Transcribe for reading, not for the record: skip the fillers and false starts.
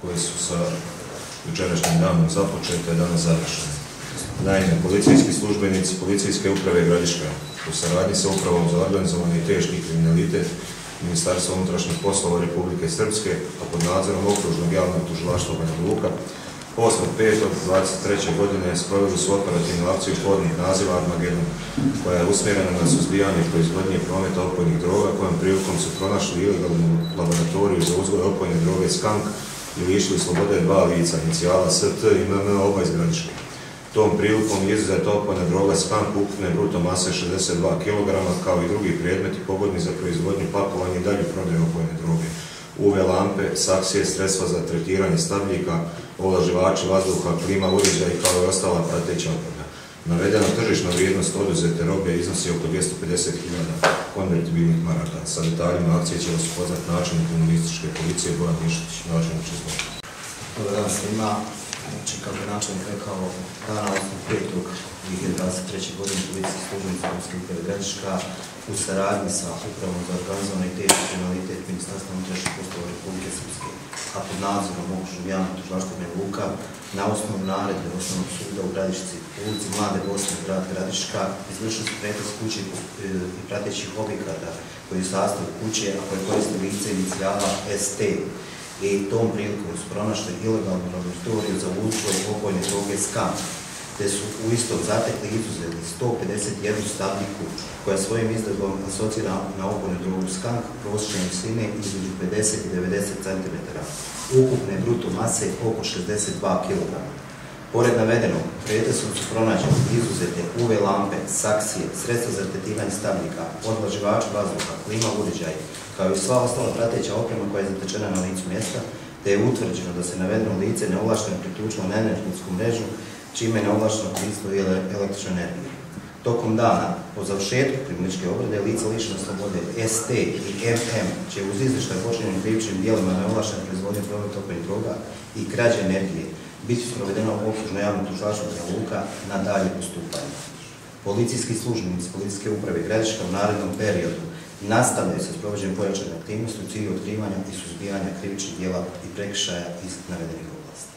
koje su sa jučerašnjim danom započete, danas završene. Naime, policijski službenici Policijske uprave Gradiška u saradnji sa Upravom za organizovani i teški kriminalitet Ministarstva unutrašnjih poslova Republike Srpske, a pod nadzorom Okružnog javnog tužilaštva Banja Luka, 8.5.23. godine sproveli su operativnu akciju kodnih naziva Armagedon, koja je usmjerena na suzbijanje proizvodnje i prometa opojnih droga, kojom prilikom su pronašli ilegalnu laboratoriju za uzgoj opojne droge Skank i lišili slobode dva lica, inicijala ST i MM, oba iz Gradiške. Tom prilikom je izuzeta opojna droga Skank ukupne bruto mase 62 kg, kao i drugi predmeti pogodni za proizvodnju, pakovanje i dalju prodaju opojne droge. UV lampe, saksije, sredstva za tretiranje stabljika, ovlaživači vazduha, klima uređaji kao i ostala prateća oprema. Navedena tržišna vrijednost oduzete robe iznosi oko 250.000 konvertibilnih maraka. Sa detaljima akcije će vas upoznati načelnik kriminalističke policije Bojan Mišić, načelnik izvolite. Dobar dan svima. Znači, kako je načelnik rekao, dana 8.5.2023. godine policijski službenici Policijske uprave Gradiška u saradnji sa Upravom za organizovani i teški kriminalitet Ministarstva unutrašnjih poslova Republike Srpske, a pod nadzorom Okružnog javnog tužilaštva Banja Luka, na osnovu naredbe Osnovnog suda u Gradišci, u ulici Mlade Bosne, grad Gradiška, izvršili su pretres kuće i pratećih objekata koji su sastav kuće, a koje koriste lice inicijala ST. I tom prilikom su pronašli ilegalnu laboratoriju za uzgoj opojne droge Skank, te su u istom zatekli i izuzeli 151 stabljiku koja svojim izgledom asocira na opojnu drogu Skank prosječne visine između 50 i 90 cm, ukupne bruto mase oko 62 kg. Pored navedenog, pretresom su pronađene izuzete UV lampe, saksije, sredstva za tretiranje stabljika, odvlaživači vazduha, klima uređaji, kao i sva ostala prateća oprema koja je zatečena na licu mjesta, te je utvrđeno da se navedeno lice neovlašteno priključilo na energetsku mrežu, čime je neovlašteno koristilo i električnu energiju. Tokom dana, po završetku kriminalističke obrade, lica lišena slobode ST i MM će uz izvještaj počinjenim krivičnim dijelima neovlaštene proizvodnje prometa opojnih droga i krađe energije biti sprovedeno u Okružno javno tužilaštvo Banja Luka na dalje postupanje. Policijski službenici Policijske uprave Gradiška u narednom periodu nastavljaju se s provođenjem pojačane aktivnosti u cilju otkrivanja i suzbijanja krivičnih djela i prekršaja iz navedenih oblasti.